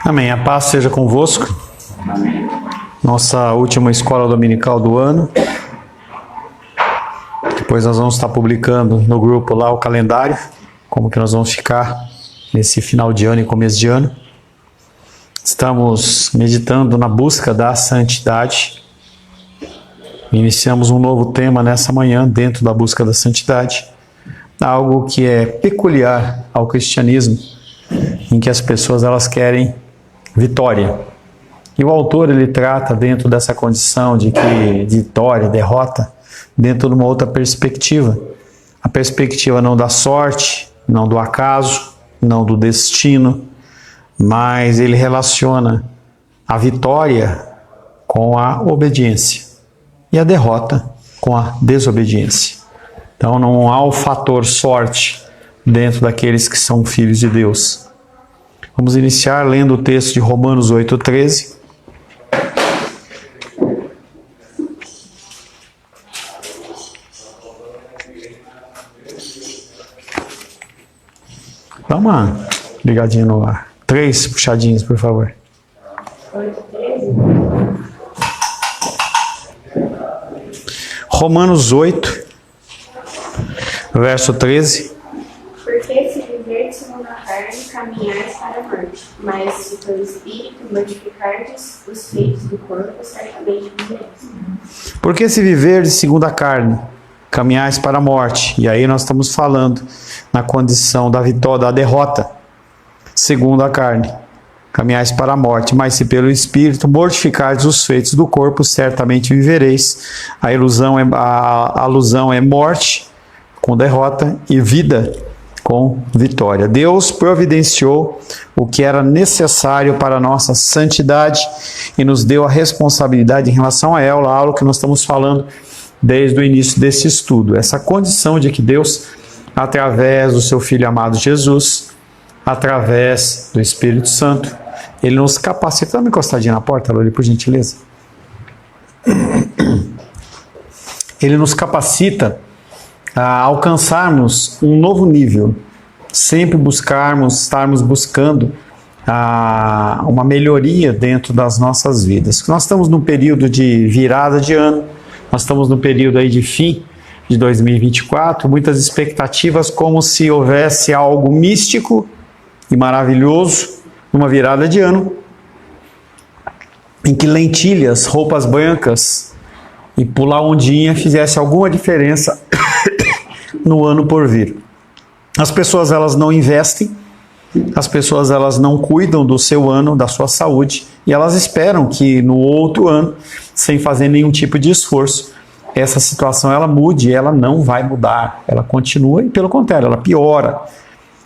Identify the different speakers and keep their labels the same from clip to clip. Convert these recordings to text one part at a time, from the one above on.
Speaker 1: Amém. A paz seja convosco.
Speaker 2: Amém.
Speaker 1: Nossa última escola dominical do ano. Depois nós vamos estar publicando no grupo lá o calendário, como que nós vamos ficar nesse final de ano e começo de ano. Estamos meditando na busca da santidade. Iniciamos um novo tema nessa manhã dentro da busca da santidade. Algo que é peculiar ao cristianismo, em que as pessoas elas querem vitória. E o autor ele trata dentro dessa condição de que vitória, derrota, dentro de uma outra perspectiva. A perspectiva não da sorte, não do acaso, não do destino, mas ele relaciona a vitória com a obediência e a derrota com a desobediência. Então não há o fator sorte dentro daqueles que são filhos de Deus. Vamos iniciar lendo o texto de Romanos 8:13. Dá uma ligadinha no ar. 3 puxadinhos, por favor.
Speaker 2: 8:13.
Speaker 1: Romanos 8, verso 13.
Speaker 2: Porque se viver segundo a carne, caminhais para a morte, mas se pelo Espírito mortificardes os feitos do corpo, certamente vivereis.
Speaker 1: Porque se viverdes segundo a carne, caminhais para a morte. E aí nós estamos falando na condição da vitória, da derrota, segundo a carne. Caminhais para a morte, mas se pelo Espírito mortificardes os feitos do corpo, certamente vivereis. A alusão é morte com derrota e vida com vitória. Deus providenciou o que era necessário para a nossa santidade e nos deu a responsabilidade em relação a ela, algo que nós estamos falando desde o início desse estudo. Essa condição de que Deus, através do seu Filho amado Jesus, através do Espírito Santo, Ele nos capacita. Dá uma encostadinha na porta, Loli, por gentileza. Ele nos capacita a alcançarmos um novo nível, sempre estarmos buscando uma melhoria dentro das nossas vidas. Nós estamos num período de virada de ano, nós estamos no período aí de fim de 2024, muitas expectativas como se houvesse algo místico e maravilhoso numa virada de ano, em que lentilhas, roupas brancas e pular ondinha fizesse alguma diferença no ano por vir. As pessoas elas não investem, as pessoas elas não cuidam do seu ano, da sua saúde, e elas esperam que no outro ano, sem fazer nenhum tipo de esforço, essa situação ela mude. Ela não vai mudar, ela continua e pelo contrário, ela piora.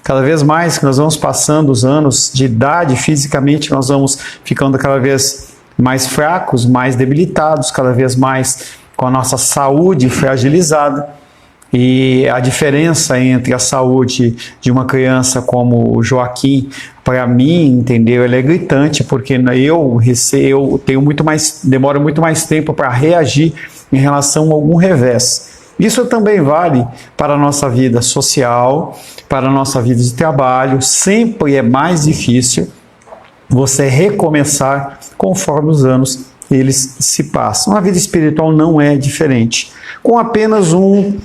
Speaker 1: Cada vez mais que nós vamos passando os anos de idade, fisicamente nós vamos ficando cada vez mais fracos, mais debilitados, cada vez mais com a nossa saúde fragilizada. E a diferença entre a saúde de uma criança como o Joaquim, para mim, entendeu? Ela é gritante, porque eu demoro muito mais tempo para reagir em relação a algum revés. Isso também vale para a nossa vida social, para a nossa vida de trabalho. Sempre é mais difícil você recomeçar conforme os anos eles se passam. A vida espiritual não é diferente, com apenas um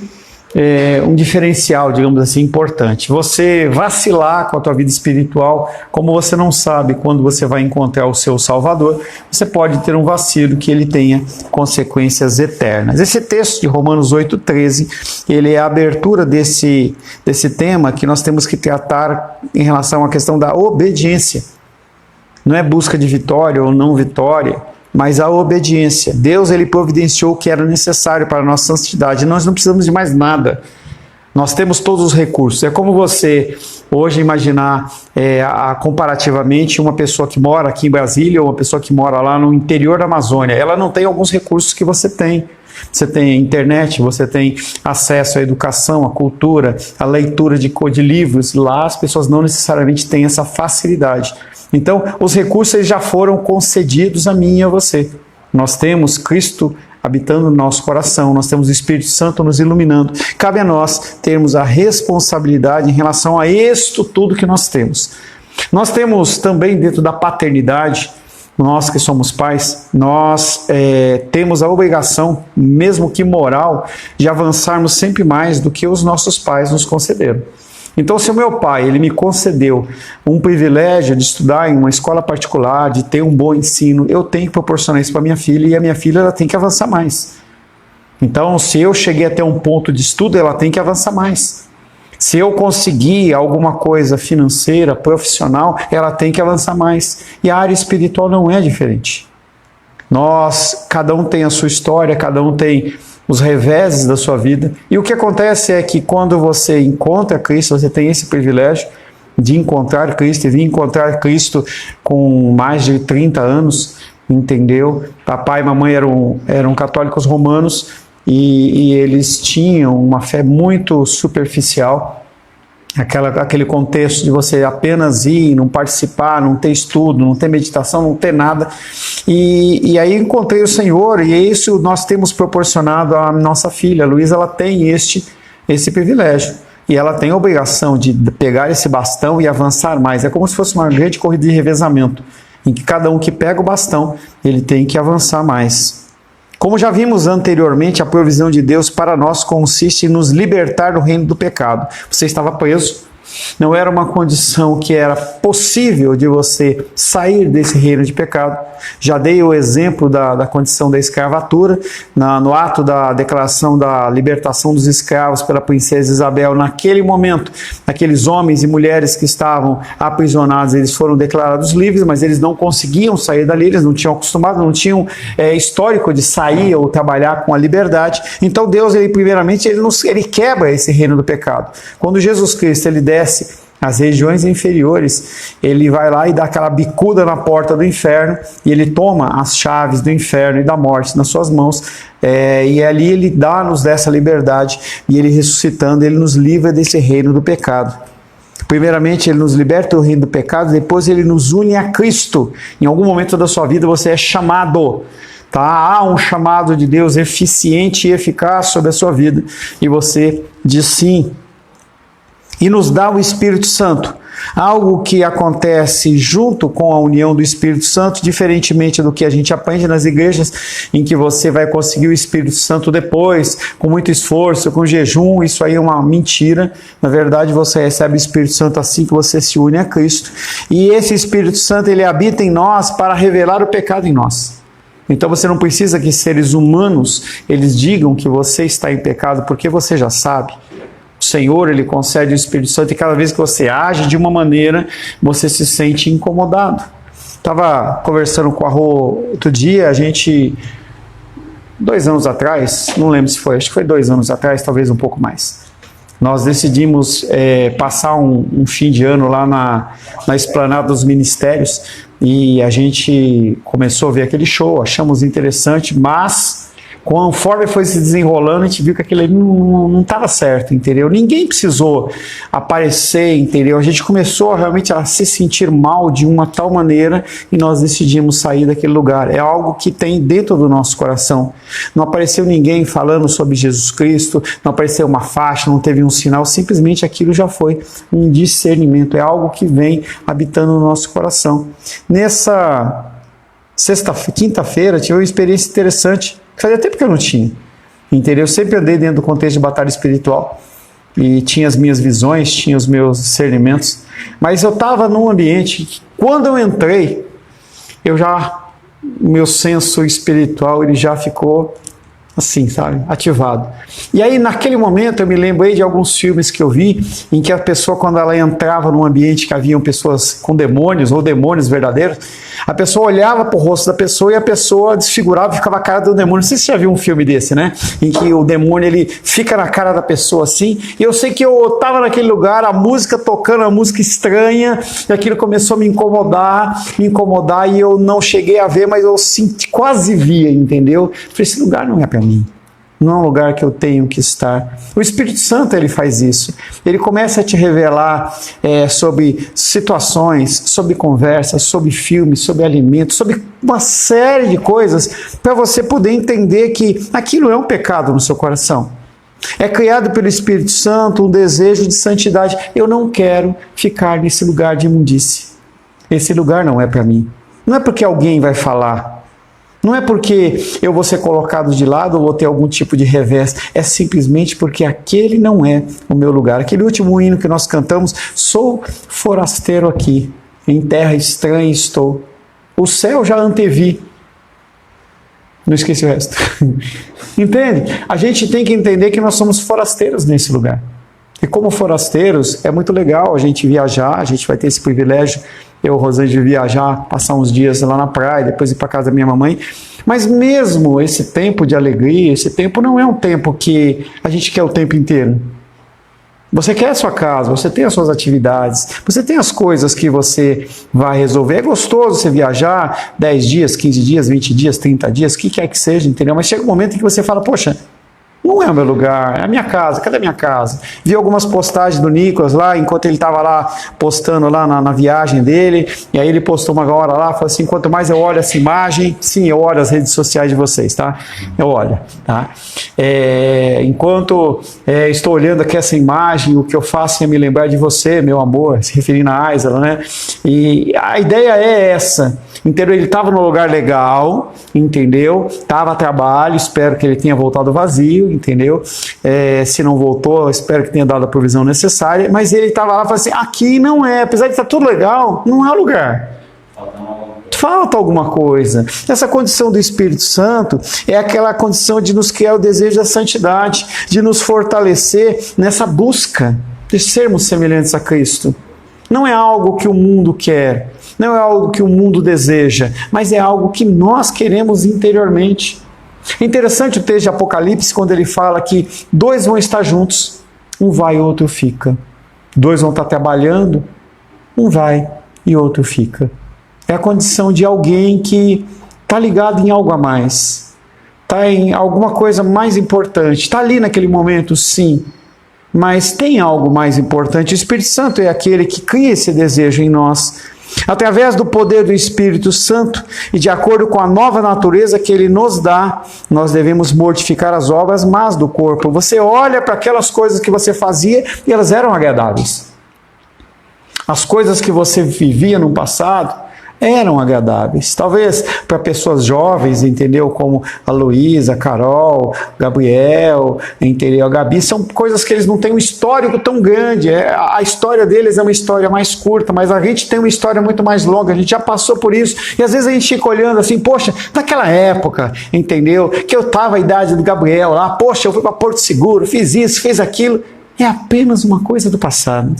Speaker 1: diferencial, digamos assim, importante. Você vacilar com a tua vida espiritual, como você não sabe quando você vai encontrar o seu Salvador, você pode ter um vacilo que ele tenha consequências eternas. Esse texto de Romanos 8:13, ele é a abertura desse tema que nós temos que tratar em relação à questão da obediência. Não é busca de vitória ou não vitória, mas a obediência. Deus ele providenciou o que era necessário para a nossa santidade. Nós não precisamos de mais nada. Nós temos todos os recursos. É como você hoje imaginar comparativamente uma pessoa que mora aqui em Brasília ou uma pessoa que mora lá no interior da Amazônia. Ela não tem alguns recursos que você tem. Você tem a internet, você tem acesso à educação, à cultura, à leitura de livros. Lá as pessoas não necessariamente têm essa facilidade. Então, os recursos eles já foram concedidos a mim e a você. Nós temos Cristo habitando no nosso coração, nós temos o Espírito Santo nos iluminando. Cabe a nós termos a responsabilidade em relação a isto tudo que nós temos. Nós temos também dentro da paternidade, nós que somos pais, nós temos a obrigação, mesmo que moral, de avançarmos sempre mais do que os nossos pais nos concederam. Então, se o meu pai ele me concedeu um privilégio de estudar em uma escola particular, de ter um bom ensino, eu tenho que proporcionar isso para minha filha, e a minha filha ela tem que avançar mais. Então, se eu cheguei até um ponto de estudo, ela tem que avançar mais. Se eu conseguir alguma coisa financeira, profissional, ela tem que avançar mais. E a área espiritual não é diferente. Cada um tem a sua história, cada um tem os reveses da sua vida. E o que acontece é que quando você encontra Cristo, você tem esse privilégio de encontrar Cristo, e vir encontrar Cristo com mais de 30 anos, entendeu? Papai e mamãe eram católicos romanos e eles tinham uma fé muito superficial. Aquele contexto de você apenas ir, não participar, não ter estudo, não ter meditação, não ter nada. E aí encontrei o Senhor, e é isso nós temos proporcionado à nossa filha. A Luísa, ela tem esse privilégio. E ela tem a obrigação de pegar esse bastão e avançar mais. É como se fosse uma grande corrida de revezamento, em que cada um que pega o bastão, ele tem que avançar mais. Como já vimos anteriormente, a provisão de Deus para nós consiste em nos libertar do reino do pecado. Você estava preso, não era uma condição que era possível de você sair desse reino de pecado. Já dei o exemplo da condição da escravatura, no ato da declaração da libertação dos escravos pela princesa Isabel. Naquele momento, aqueles homens e mulheres que estavam aprisionados, eles foram declarados livres, mas eles não conseguiam sair dali, eles não tinham acostumado, não tinham histórico de sair ou trabalhar com a liberdade. Então Deus, primeiramente, ele quebra esse reino do pecado. Quando Jesus Cristo ele desce as regiões inferiores, ele vai lá e dá aquela bicuda na porta do inferno, e ele toma as chaves do inferno e da morte nas suas mãos, e ali ele dá-nos dessa liberdade, e ele ressuscitando, ele nos livra desse reino do pecado. Primeiramente, ele nos liberta do reino do pecado, depois ele nos une a Cristo. Em algum momento da sua vida você é chamado. Há um chamado de Deus eficiente e eficaz sobre a sua vida, e você diz sim. E nos dá o Espírito Santo, algo que acontece junto com a união do Espírito Santo, diferentemente do que a gente aprende nas igrejas, em que você vai conseguir o Espírito Santo depois, com muito esforço, com jejum. Isso aí é uma mentira. Na verdade, você recebe o Espírito Santo assim que você se une a Cristo, e esse Espírito Santo ele habita em nós para revelar o pecado em nós. Então você não precisa que seres humanos eles digam que você está em pecado, porque você já sabe. O Senhor, ele concede o Espírito Santo, e cada vez que você age de uma maneira, você se sente incomodado. Estava conversando com a Rô outro dia, a gente, 2 anos atrás, não lembro se foi, acho que foi 2 anos atrás, talvez um pouco mais, nós decidimos passar um fim de ano lá na Esplanada dos Ministérios, e a gente começou a ver aquele show, achamos interessante, mas conforme foi se desenrolando, a gente viu que aquilo ali não estava certo, entendeu? Ninguém precisou aparecer, entendeu? A gente começou realmente a se sentir mal de uma tal maneira, e nós decidimos sair daquele lugar. É algo que tem dentro do nosso coração. Não apareceu ninguém falando sobre Jesus Cristo, não apareceu uma faixa, não teve um sinal, simplesmente aquilo já foi um discernimento. É algo que vem habitando no nosso coração. Nessa quinta-feira, tive uma experiência interessante. Fazia tempo que eu não tinha, entendeu? Eu sempre andei dentro do contexto de batalha espiritual e tinha as minhas visões, tinha os meus discernimentos, mas eu estava num ambiente que, quando eu entrei, o meu senso espiritual ele já ficou assim, sabe, ativado. E aí, naquele momento, eu me lembrei de alguns filmes que eu vi, em que a pessoa, quando ela entrava num ambiente que haviam pessoas com demônios, ou demônios verdadeiros, a pessoa olhava para o rosto da pessoa e a pessoa desfigurava e ficava a cara do demônio. Não sei se você já viu um filme desse, né? Em que o demônio, ele fica na cara da pessoa assim, e eu sei que eu estava naquele lugar, a música tocando, a música estranha, e aquilo começou a me incomodar, e eu não cheguei a ver, mas eu quase via, entendeu? Falei, esse lugar não é para mim. Não é um lugar que eu tenho que estar. O Espírito Santo, ele faz isso. Ele começa a te revelar sobre situações, sobre conversas, sobre filmes, sobre alimentos, sobre uma série de coisas, para você poder entender que aquilo é um pecado no seu coração. É criado pelo Espírito Santo um desejo de santidade. Eu não quero ficar nesse lugar de imundície. Esse lugar não é para mim. Não é porque alguém vai falar. Não é porque eu vou ser colocado de lado ou vou ter algum tipo de revés. É simplesmente porque aquele não é o meu lugar. Aquele último hino que nós cantamos, sou forasteiro aqui, em terra estranha estou. O céu já antevi. Não esqueci o resto. Entende? A gente tem que entender que nós somos forasteiros nesse lugar. E como forasteiros, é muito legal a gente viajar, a gente vai ter esse privilégio, eu, Rosângela, de viajar, passar uns dias lá na praia, depois ir para casa da minha mamãe. Mas mesmo esse tempo de alegria, esse tempo não é um tempo que a gente quer o tempo inteiro. Você quer a sua casa, você tem as suas atividades, você tem as coisas que você vai resolver. É gostoso você viajar 10 dias, 15 dias, 20 dias, 30 dias, o que quer que seja, entendeu? Mas chega um momento em que você fala, poxa, não é o meu lugar, é a minha casa, cadê a minha casa? Vi algumas postagens do Nicolas lá, enquanto ele estava lá postando lá na viagem dele, e aí ele postou uma hora lá, falou assim, quanto mais eu olho essa imagem, sim, eu olho as redes sociais de vocês, tá? Eu olho, tá? Enquanto estou olhando aqui essa imagem, o que eu faço é me lembrar de você, meu amor, se referindo a Aisla, né? E a ideia é essa, entendeu? Ele estava no lugar legal, entendeu? Estava a trabalho, espero que ele tenha voltado vazio, entendeu? Se não voltou, eu espero que tenha dado a provisão necessária, mas ele estava lá e falou assim, aqui não é, apesar de estar tudo legal, não é o lugar. Falta alguma coisa. Essa condição do Espírito Santo é aquela condição de nos criar o desejo da santidade, de nos fortalecer nessa busca de sermos semelhantes a Cristo. Não é algo que o mundo quer, não é algo que o mundo deseja, mas é algo que nós queremos interiormente. É interessante o texto de Apocalipse, quando ele fala que dois vão estar juntos, um vai e outro fica. Dois vão estar trabalhando, um vai e outro fica. É a condição de alguém que está ligado em algo a mais, está em alguma coisa mais importante, está ali naquele momento, sim, mas tem algo mais importante. O Espírito Santo é aquele que cria esse desejo em nós, através do poder do Espírito Santo e de acordo com a nova natureza que Ele nos dá, nós devemos mortificar as obras más do corpo. Você olha para aquelas coisas que você fazia e elas eram agradáveis. As coisas que você vivia no passado eram agradáveis. Talvez para pessoas jovens, entendeu? Como a Luísa, a Carol, Gabriel, entendeu? A Gabi, são coisas que eles não têm um histórico tão grande. A história deles é uma história mais curta, mas a gente tem uma história muito mais longa, a gente já passou por isso. E às vezes a gente fica olhando assim, poxa, naquela época, entendeu? Que eu estava a idade do Gabriel lá, poxa, eu fui para Porto Seguro, fiz isso, fiz aquilo. É apenas uma coisa do passado.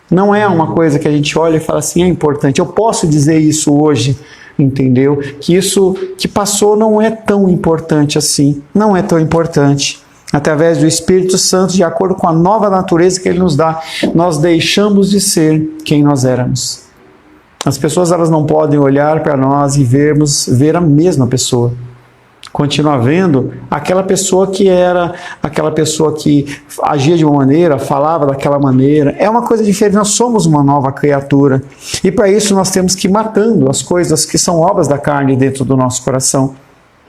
Speaker 1: Não é uma coisa que a gente olha e fala assim, é importante. Eu posso dizer isso hoje, entendeu? Que isso que passou não é tão importante assim. Não é tão importante. Através do Espírito Santo, de acordo com a nova natureza que Ele nos dá, nós deixamos de ser quem nós éramos. As pessoas, elas não podem olhar para nós e ver a mesma pessoa. Continuar vendo aquela pessoa que era, aquela pessoa que agia de uma maneira, falava daquela maneira. É uma coisa diferente, nós somos uma nova criatura. E para isso nós temos que ir matando as coisas que são obras da carne dentro do nosso coração.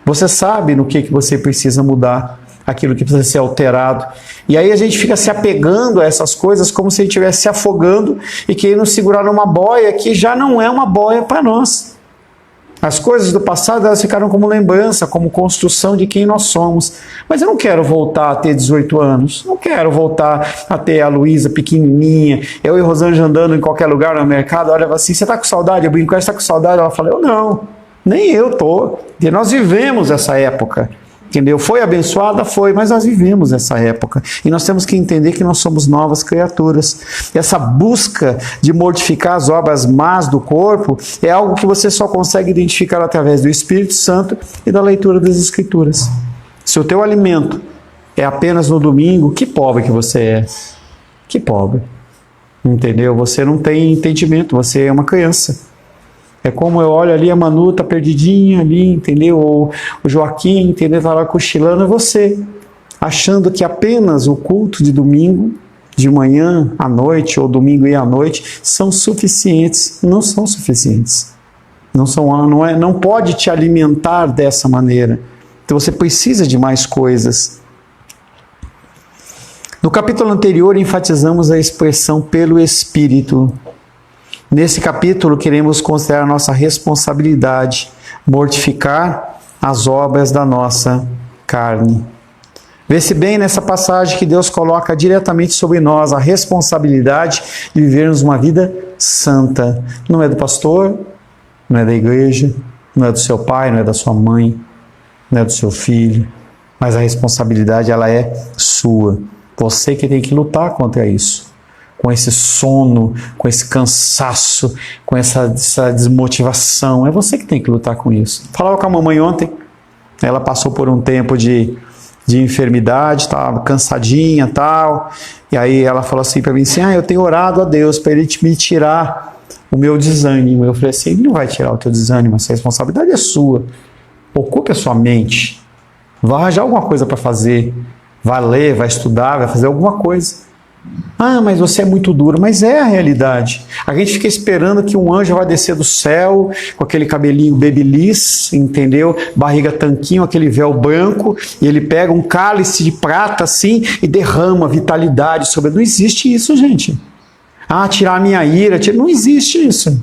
Speaker 1: Você sabe no que você precisa mudar, aquilo que precisa ser alterado. E aí a gente fica se apegando a essas coisas como se a gente estivesse se afogando e querendo segurar numa boia que já não é uma boia para nós. As coisas do passado, elas ficaram como lembrança, como construção de quem nós somos. Mas eu não quero voltar a ter 18 anos. Não quero voltar a ter a Luísa pequenininha. Eu e a Rosângela andando em qualquer lugar no mercado. Olha assim, você está com saudade? Eu brinco, você está com saudade? Ela fala, eu não. Nem eu estou. E nós vivemos essa época. Entendeu? Foi abençoada? Foi, mas nós vivemos essa época. E nós temos que entender que nós somos novas criaturas. E essa busca de mortificar as obras más do corpo é algo que você só consegue identificar através do Espírito Santo e da leitura das Escrituras. Se o teu alimento é apenas no domingo, que pobre que você é. Que pobre. Entendeu? Você não tem entendimento, você é uma criança. É como eu olho ali, a Manu tá perdidinha ali, entendeu? Ou o Joaquim, entendeu? Tá lá cochilando, é você. Achando que apenas o culto de domingo, de manhã à noite, ou domingo e à noite, são suficientes. Não são suficientes. Não pode te alimentar dessa maneira. Então você precisa de mais coisas. No capítulo anterior, enfatizamos a expressão pelo Espírito. Nesse capítulo, queremos considerar a nossa responsabilidade, mortificar as obras da nossa carne. Vê-se bem nessa passagem que Deus coloca diretamente sobre nós a responsabilidade de vivermos uma vida santa. Não é do pastor, não é da igreja, não é do seu pai, não é da sua mãe, não é do seu filho, mas a responsabilidade ela é sua. Você que tem que lutar contra isso. Com esse sono, com esse cansaço, com essa desmotivação. É você que tem que lutar com isso. Falava com a mamãe ontem, ela passou por um tempo de enfermidade, estava cansadinha e tal, e aí ela falou assim para mim assim, eu tenho orado a Deus para Ele me tirar o meu desânimo. Eu falei assim, Ele não vai tirar o teu desânimo, essa responsabilidade é sua. Ocupe a sua mente, vai arranjar alguma coisa para fazer, vai ler, vai estudar, vai fazer alguma coisa. Mas você é muito duro. Mas é a realidade. A gente fica esperando que um anjo vai descer do céu com aquele cabelinho babyliss, entendeu? Barriga tanquinho, aquele véu branco, e ele pega um cálice de prata assim e derrama vitalidade sobre. Não existe isso, gente. Tirar a minha ira, não existe isso.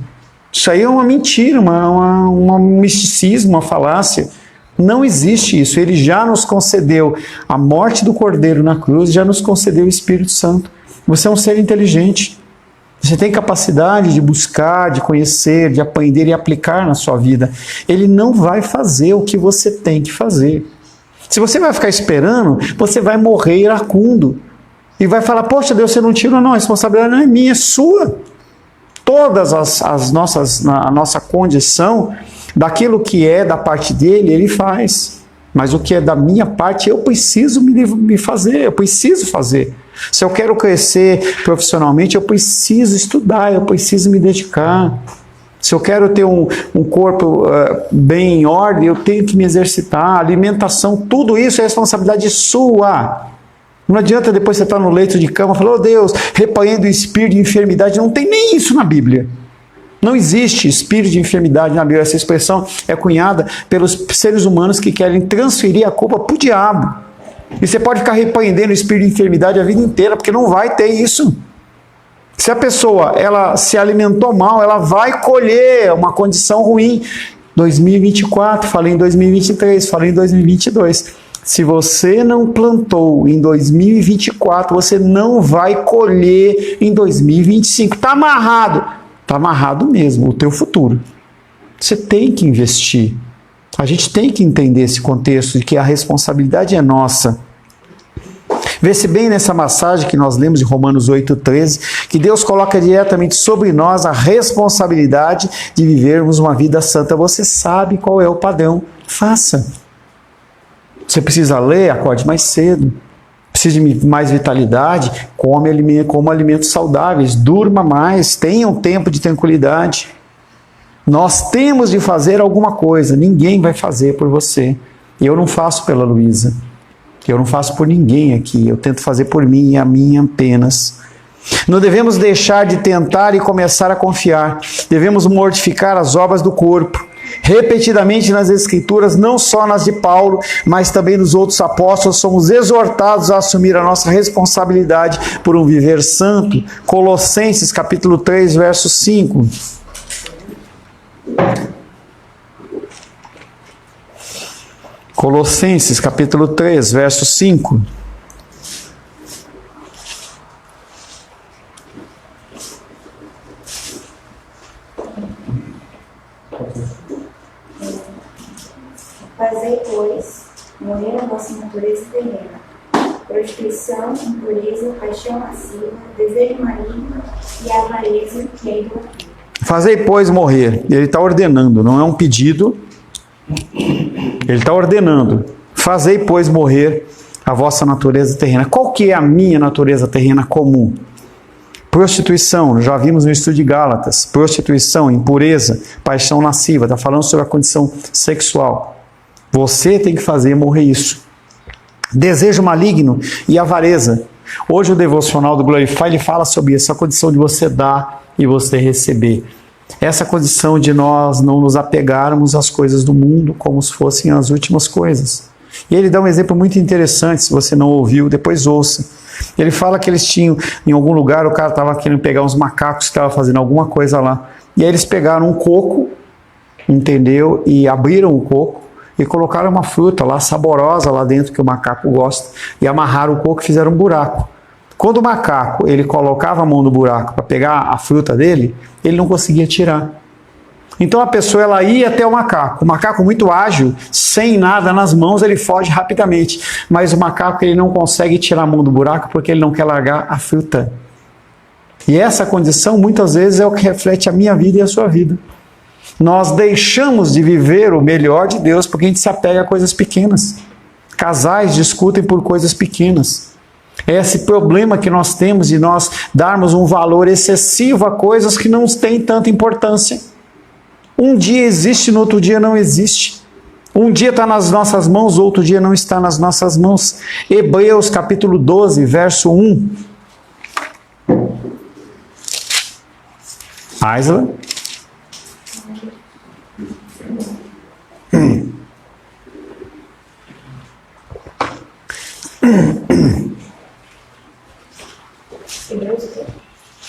Speaker 1: Isso aí é uma mentira, um misticismo, uma falácia. Não existe isso. Ele já nos concedeu a morte do Cordeiro na cruz, já nos concedeu o Espírito Santo. Você é um ser inteligente. Você tem capacidade de buscar, de conhecer, de aprender e aplicar na sua vida. Ele não vai fazer o que você tem que fazer. Se você vai ficar esperando, você vai morrer iracundo. E vai falar, poxa Deus, você não tira, não, a responsabilidade não é minha, é sua. Todas a nossa condição, daquilo que é da parte dele, ele faz. Mas o que é da minha parte, eu preciso me fazer, eu preciso fazer. Se eu quero crescer profissionalmente, eu preciso estudar, eu preciso me dedicar. Se eu quero ter um corpo bem em ordem, eu tenho que me exercitar. Alimentação, tudo isso é responsabilidade sua. Não adianta depois você estar no leito de cama e falar, Deus, repreendo o espírito de enfermidade. Não tem nem isso na Bíblia. Não existe espírito de enfermidade na Bíblia. Essa expressão é cunhada pelos seres humanos que querem transferir a culpa para o diabo. E você pode ficar repreendendo o espírito de enfermidade a vida inteira, porque não vai ter isso. Se a pessoa ela se alimentou mal, ela vai colher uma condição ruim. 2024, falei em 2023, falei em 2022. Se você não plantou em 2024, você não vai colher em 2025. Está amarrado. Está amarrado mesmo o teu futuro. Você tem que investir. A gente tem que entender esse contexto de que a responsabilidade é nossa. Vê-se bem nessa passagem que nós lemos em Romanos 8,13, que Deus coloca diretamente sobre nós a responsabilidade de vivermos uma vida santa. Você sabe qual é o padrão. Faça. Você precisa ler, acorde mais cedo. Precisa de mais vitalidade, coma alimentos saudáveis, durma mais, tenha um tempo de tranquilidade. Nós temos de fazer alguma coisa, ninguém vai fazer por você. Eu não faço pela Luísa, eu não faço por ninguém aqui, eu tento fazer por mim e a minha apenas. Não devemos deixar de tentar e começar a confiar, devemos mortificar as obras do corpo. Repetidamente nas Escrituras, não só nas de Paulo, mas também nos outros apóstolos, somos exortados a assumir a nossa responsabilidade por um viver santo. Colossenses capítulo 3, verso 5. Colossenses capítulo 3, verso 5.
Speaker 3: Fazei, pois, morrer a vossa natureza terrena, prostituição, impureza, paixão lasciva, desejo maligno e avareza, que é idolatria.
Speaker 1: Fazei, pois, morrer. Ele está ordenando, não é um pedido. Ele está ordenando. Fazei, pois, morrer a vossa natureza terrena. Qual que é a minha natureza terrena comum? Prostituição, já vimos no estudo de Gálatas. Prostituição, impureza, paixão lasciva. Está falando sobre a condição sexual. Você tem que fazer morrer isso. Desejo maligno e avareza. Hoje o devocional do Glorify ele fala sobre essa condição de você dar e você receber. Essa condição de nós não nos apegarmos às coisas do mundo como se fossem as últimas coisas. E ele dá um exemplo muito interessante, se você não ouviu, depois ouça. Ele fala que eles tinham, em algum lugar, o cara estava querendo pegar uns macacos que estavam fazendo alguma coisa lá. E aí eles pegaram um coco, entendeu? E abriram o coco e colocaram uma fruta lá, saborosa lá dentro, que o macaco gosta, e amarraram o coco e fizeram um buraco. Quando o macaco, ele colocava a mão no buraco para pegar a fruta dele, ele não conseguia tirar. Então a pessoa, ela ia até o macaco muito ágil, sem nada nas mãos, ele foge rapidamente. Mas o macaco, ele não consegue tirar a mão do buraco porque ele não quer largar a fruta. E essa condição, muitas vezes, é o que reflete a minha vida e a sua vida. Nós deixamos de viver o melhor de Deus porque a gente se apega a coisas pequenas. Casais discutem por coisas pequenas. É esse problema que nós temos de nós darmos um valor excessivo a coisas que não têm tanta importância. Um dia existe, no outro dia não existe. Um dia está nas nossas mãos, outro dia não está nas nossas mãos. Hebreus capítulo 12, verso 1. Aisla.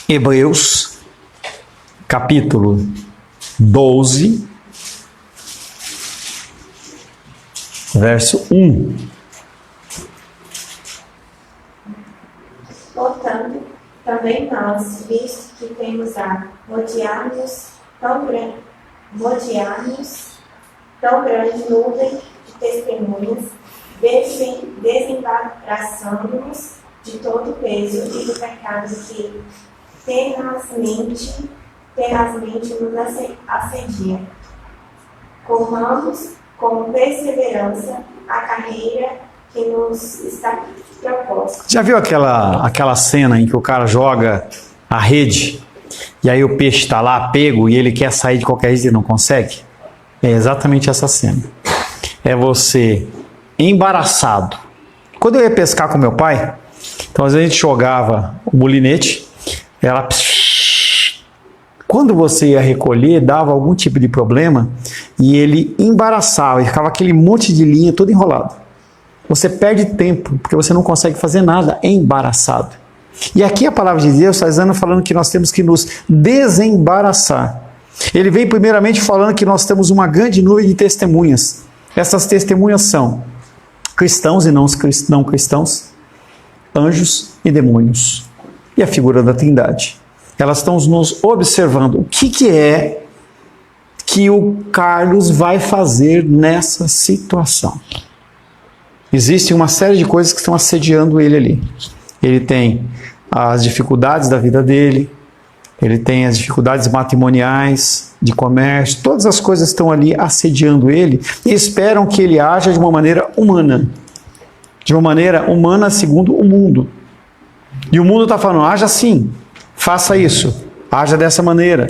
Speaker 1: Hebreus, capítulo 12, verso 1.
Speaker 3: Portanto, também nós, visto que temos a rodear-nos tão grande nuvem de testemunhas, desembaraçando-nos de todo o peso e do pecado que tenazmente nos assedia. Corramos com perseverança a carreira que nos está proposta.
Speaker 1: Já viu aquela cena em que o cara joga a rede e aí o peixe está lá pego e ele quer sair de qualquer jeito e não consegue? É exatamente essa cena. É você embaraçado. Quando eu ia pescar com meu pai, então às vezes a gente jogava o molinete, ela... Quando você ia recolher, dava algum tipo de problema e ele embaraçava e ficava aquele monte de linha todo enrolado. Você perde tempo, porque você não consegue fazer nada embaraçado. E aqui a palavra de Deus está falando que nós temos que nos desembaraçar. Ele vem primeiramente falando que nós temos uma grande nuvem de testemunhas. Essas testemunhas são cristãos e não cristãos, anjos e demônios. E a figura da Trindade. Elas estão nos observando. O que é que o Carlos vai fazer nessa situação? Existe uma série de coisas que estão assediando ele ali. Ele tem as dificuldades da vida dele, ele tem as dificuldades matrimoniais, de comércio, todas as coisas estão ali assediando ele e esperam que ele haja de uma maneira humana. De uma maneira humana segundo o mundo. E o mundo está falando, haja assim, faça isso, haja dessa maneira.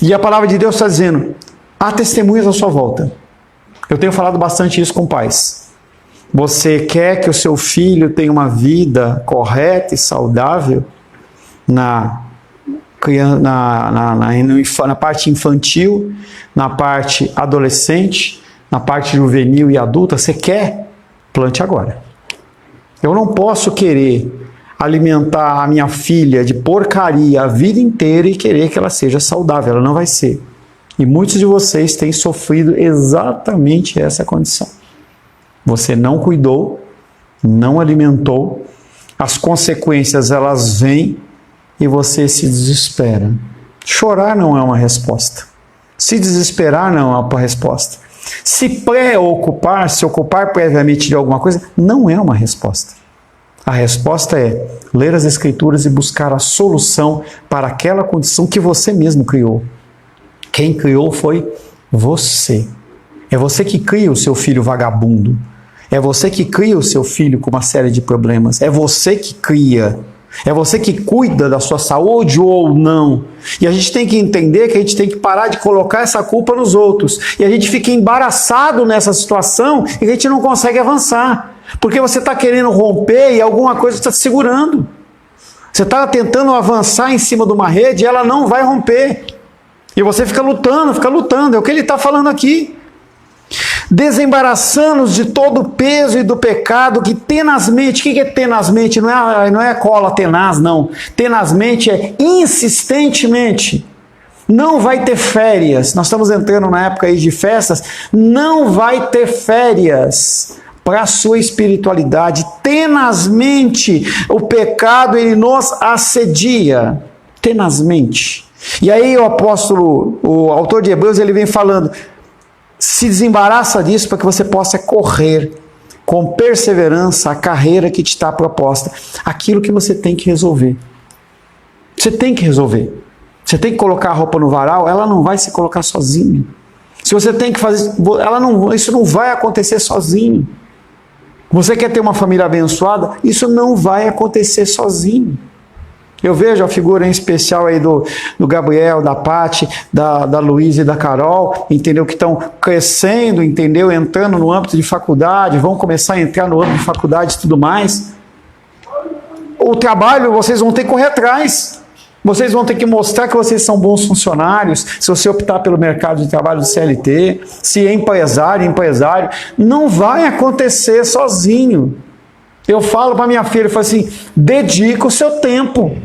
Speaker 1: E a palavra de Deus está dizendo, há testemunhas à sua volta. Eu tenho falado bastante isso com pais. Você quer que o seu filho tenha uma vida correta e saudável na parte infantil, na parte adolescente, na parte juvenil e adulta? Você quer? Plante agora. Eu não posso querer alimentar a minha filha de porcaria a vida inteira e querer que ela seja saudável. Ela não vai ser. E muitos de vocês têm sofrido exatamente essa condição. Você não cuidou, não alimentou, as consequências elas vêm e você se desespera. Chorar não é uma resposta. Se desesperar não é uma resposta. Se ocupar previamente de alguma coisa, não é uma resposta. A resposta é ler as Escrituras e buscar a solução para aquela condição que você mesmo criou. Quem criou foi você. É você que cria o seu filho vagabundo. É você que cria o seu filho com uma série de problemas. É você que cria. É você que cuida da sua saúde ou não. E a gente tem que entender que a gente tem que parar de colocar essa culpa nos outros. E a gente fica embaraçado nessa situação e a gente não consegue avançar. Porque você está querendo romper e alguma coisa está te segurando. Você está tentando avançar em cima de uma rede e ela não vai romper. E você fica lutando. É o que ele está falando aqui. desembaraçando-nos de todo o peso e do pecado que tenazmente, o que é tenazmente? Não é cola tenaz, não. Tenazmente é insistentemente. Não vai ter férias. Nós estamos entrando na época aí de festas. Não vai ter férias para a sua espiritualidade. Tenazmente o pecado ele nos assedia. Tenazmente. E aí o apóstolo, o autor de Hebreus, ele vem falando, se desembaraça disso para que você possa correr com perseverança a carreira que te está proposta. Aquilo que você tem que resolver. Você tem que resolver. Você tem que colocar a roupa no varal, ela não vai se colocar sozinha. Se você tem que fazer, isso não vai acontecer sozinho. Você quer ter uma família abençoada? Isso não vai acontecer sozinho. Eu vejo a figura em especial aí do Gabriel, da Paty, da Luísa e da Carol, entendeu? Que estão crescendo, entendeu? Entrando no âmbito de faculdade, vão começar a entrar no âmbito de faculdade e tudo mais. O trabalho, vocês vão ter que correr atrás. Vocês vão ter que mostrar que vocês são bons funcionários, se você optar pelo mercado de trabalho do CLT, se é empresário, não vai acontecer sozinho. Eu falo para minha filha, eu falo assim, dedica o seu tempo.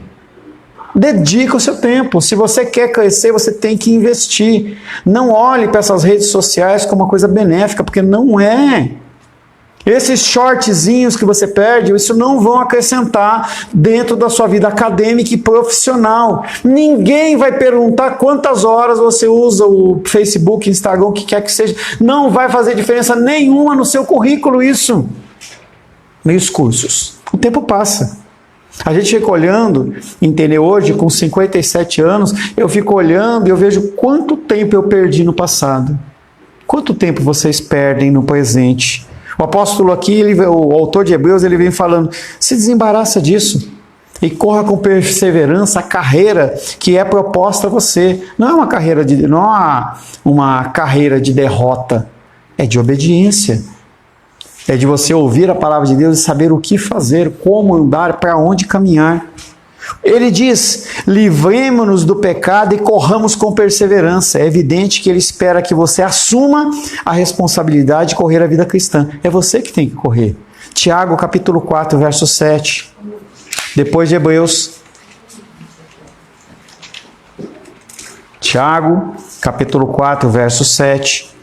Speaker 1: Dedica o seu tempo. Se você quer crescer, você tem que investir. Não olhe para essas redes sociais como uma coisa benéfica, porque não é. Esses shortzinhos que você perde, isso não vão acrescentar dentro da sua vida acadêmica e profissional. Ninguém vai perguntar quantas horas você usa o Facebook, Instagram, o que quer que seja. Não vai fazer diferença nenhuma no seu currículo isso. Meios cursos. O tempo passa. A gente fica olhando, entendeu? Hoje, com 57 anos, eu fico olhando e eu vejo quanto tempo eu perdi no passado. Quanto tempo vocês perdem no presente? O apóstolo aqui, o autor de Hebreus, ele vem falando, se desembaraça disso e corra com perseverança a carreira que é proposta a você. Não é uma carreira de derrota, é de obediência. É de você ouvir a palavra de Deus e saber o que fazer, como andar, para onde caminhar. Ele diz, livremos-nos do pecado e corramos com perseverança. É evidente que ele espera que você assuma a responsabilidade de correr a vida cristã. É você que tem que correr. Tiago, capítulo 4, verso 7. Depois de Hebreus. Tiago, capítulo 4, verso 7.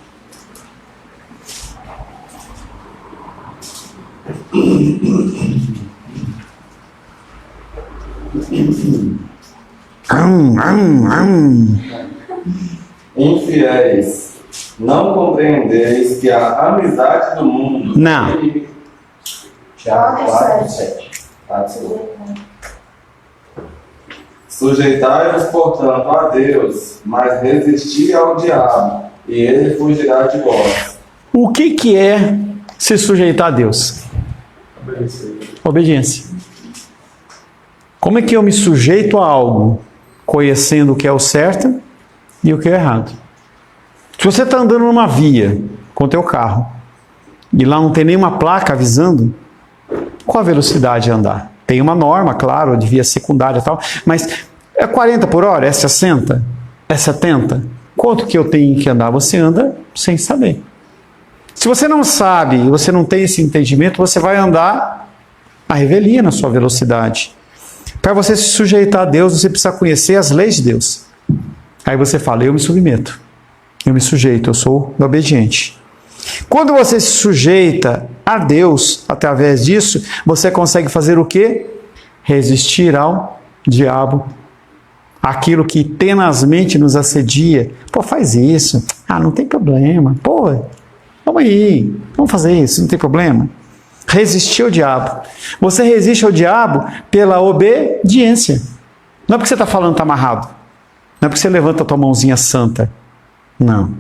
Speaker 4: Infiéis, não compreendeis que a amizade do mundo...
Speaker 1: Não.
Speaker 4: Tiago 4, 7. Sujeitai-vos, portanto, a Deus, mas resisti ao diabo, e ele fugirá de vós.
Speaker 1: O que é se sujeitar a Deus? Obediência. Como é que eu me sujeito a algo conhecendo o que é o certo e o que é errado? Se você está andando numa via com o teu carro e lá não tem nenhuma placa avisando, qual a velocidade a andar? Tem uma norma, claro, de via secundária e tal, mas é 40 por hora? É 60? É 70? Quanto que eu tenho que andar? Você anda sem saber. Se você não sabe, você não tem esse entendimento, você vai andar à revelia na sua velocidade. Para você se sujeitar a Deus, você precisa conhecer as leis de Deus. Aí você fala, eu me submeto, eu me sujeito, eu sou obediente. Quando você se sujeita a Deus, através disso, você consegue fazer o quê? Resistir ao diabo. Aquilo que tenazmente nos assedia. Pô, faz isso. Ah, não tem problema. Pô, vamos aí, vamos fazer isso, não tem problema. Resistir ao diabo. Você resiste ao diabo pela obediência. Não é porque você está falando que está amarrado. Não é porque você levanta a tua mãozinha santa. Não.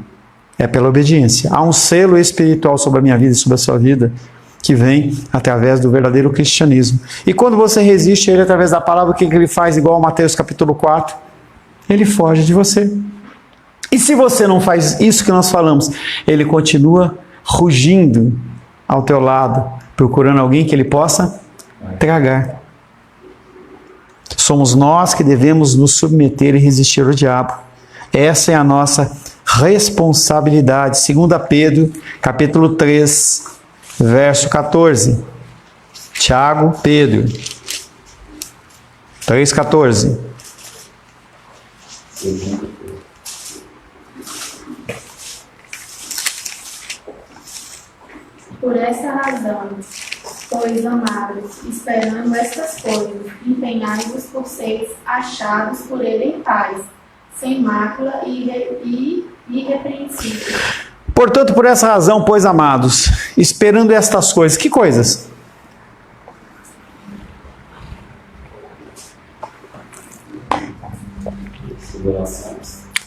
Speaker 1: É pela obediência. Há um selo espiritual sobre a minha vida e sobre a sua vida que vem através do verdadeiro cristianismo. E quando você resiste a ele através da palavra, o que ele faz? Igual a Mateus capítulo 4. Ele foge de você. E se você não faz isso que nós falamos, ele continua rugindo ao teu lado, procurando alguém que ele possa tragar. Somos nós que devemos nos submeter e resistir ao diabo. Essa é a nossa responsabilidade. 2 Pedro, capítulo 3, verso 14. Tiago, Pedro, 3,14.
Speaker 2: Por essa razão, pois, amados, esperando estas coisas, empenhai-vos por seres achados por ele em paz, sem mácula e irrepreensíveis.
Speaker 1: Portanto, por essa razão, pois, amados, esperando estas coisas, que coisas?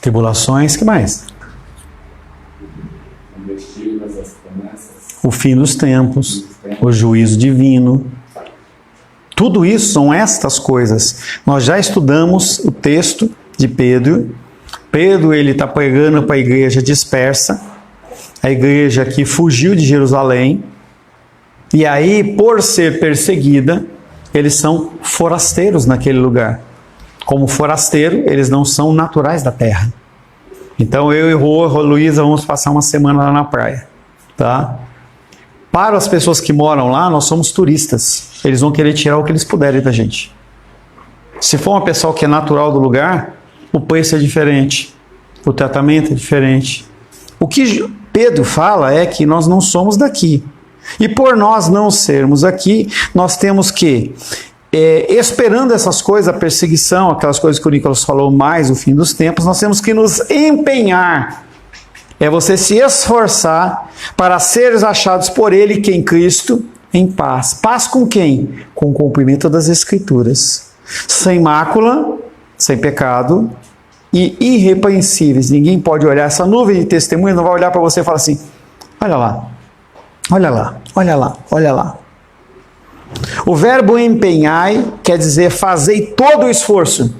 Speaker 1: Tribulações, que mais? O fim dos tempos, o juízo divino. Tudo isso são estas coisas. Nós já estudamos o texto de Pedro. Pedro, ele está pregando para a igreja dispersa, a igreja que fugiu de Jerusalém. E aí, por ser perseguida, eles são forasteiros naquele lugar. Como forasteiro, eles não são naturais da terra. Então, eu e a Luísa vamos passar uma semana lá na praia, tá? Para as pessoas que moram lá, nós somos turistas. Eles vão querer tirar o que eles puderem da gente. Se for uma pessoa que é natural do lugar, o preço é diferente, o tratamento é diferente. O que Pedro fala é que nós não somos daqui. E por nós não sermos aqui, nós temos que, esperando essas coisas, a perseguição, aquelas coisas que o Nicolas falou mais, o fim dos tempos, nós temos que nos empenhar. É você se esforçar para seres achados por ele, que em Cristo, em paz. Paz com quem? Com o cumprimento das Escrituras. Sem mácula, sem pecado e irrepreensíveis. Ninguém pode olhar essa nuvem de testemunhas, não vai olhar para você e falar assim, olha lá, olha lá, olha lá, olha lá. O verbo empenhai quer dizer fazei todo o esforço.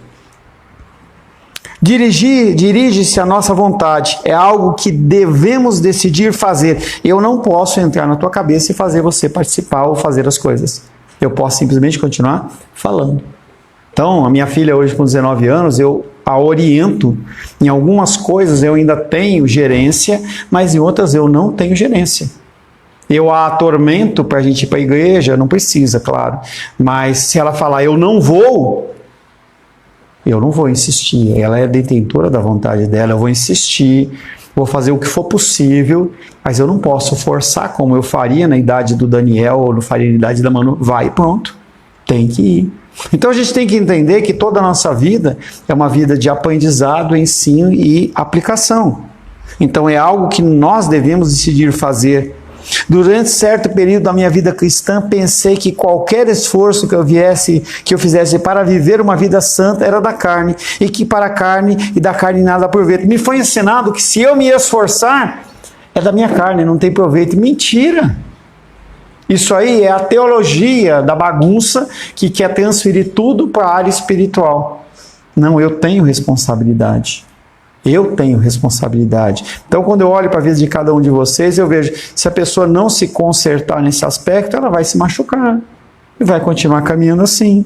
Speaker 1: Dirige-se à nossa vontade. É algo que devemos decidir fazer. Eu não posso entrar na tua cabeça e fazer você participar ou fazer as coisas. Eu posso simplesmente continuar falando. Então, a minha filha hoje com 19 anos, eu a oriento. Em algumas coisas eu ainda tenho gerência, mas em outras eu não tenho gerência. Eu a atormento para a gente ir para a igreja, não precisa, claro. Mas se ela falar, eu não vou insistir. Ela é detentora da vontade dela, eu vou insistir, vou fazer o que for possível, mas eu não posso forçar como eu faria na idade do Daniel ou faria na idade da Manu. Vai, pronto, tem que ir. Então a gente tem que entender que toda a nossa vida é uma vida de aprendizado, ensino e aplicação. Então é algo que nós devemos decidir fazer. Durante certo período da minha vida cristã, pensei que qualquer esforço que eu fizesse para viver uma vida santa era da carne, e que para a carne e da carne nada proveito. Me foi ensinado que se eu me esforçar, é da minha carne, não tem proveito. Mentira! Isso aí é a teologia da bagunça que quer transferir tudo para a área espiritual. Não, eu tenho responsabilidade. Eu tenho responsabilidade. Então, quando eu olho para a vida de cada um de vocês, eu vejo, se a pessoa não se consertar nesse aspecto, ela vai se machucar e vai continuar caminhando assim.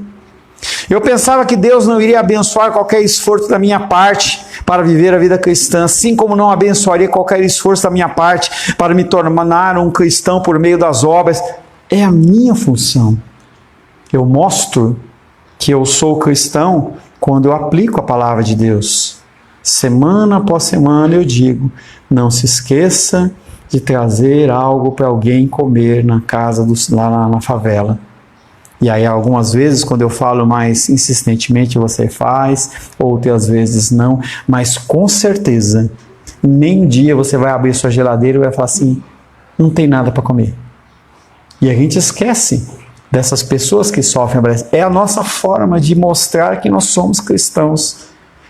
Speaker 1: Eu pensava que Deus não iria abençoar qualquer esforço da minha parte para viver a vida cristã, assim como não abençoaria qualquer esforço da minha parte para me tornar um cristão por meio das obras. É a minha função. Eu mostro que eu sou cristão quando eu aplico a palavra de Deus. Semana após semana eu digo, não se esqueça de trazer algo para alguém comer na casa, lá na favela. E aí algumas vezes, quando eu falo mais insistentemente, você faz, outras vezes não, mas com certeza, nem um dia você vai abrir sua geladeira e vai falar assim, não tem nada para comer. E a gente esquece dessas pessoas que sofrem. É a nossa forma de mostrar que nós somos cristãos.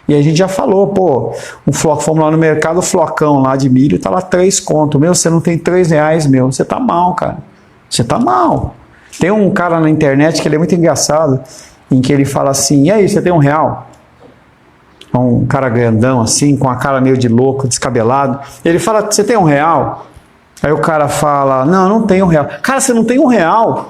Speaker 1: E a gente já falou, fomos lá no mercado, o flocão lá de milho, tá lá 3 conto. Meu, você não tem R$3, meu, você tá mal, cara. Você tá mal. Tem um cara na internet que ele é muito engraçado, em que ele fala assim, e aí, você tem R$1? Um cara grandão assim, com a cara meio de louco, descabelado. Ele fala, você tem R$1? Aí o cara fala, não tenho R$1. Cara, você não tem R$1?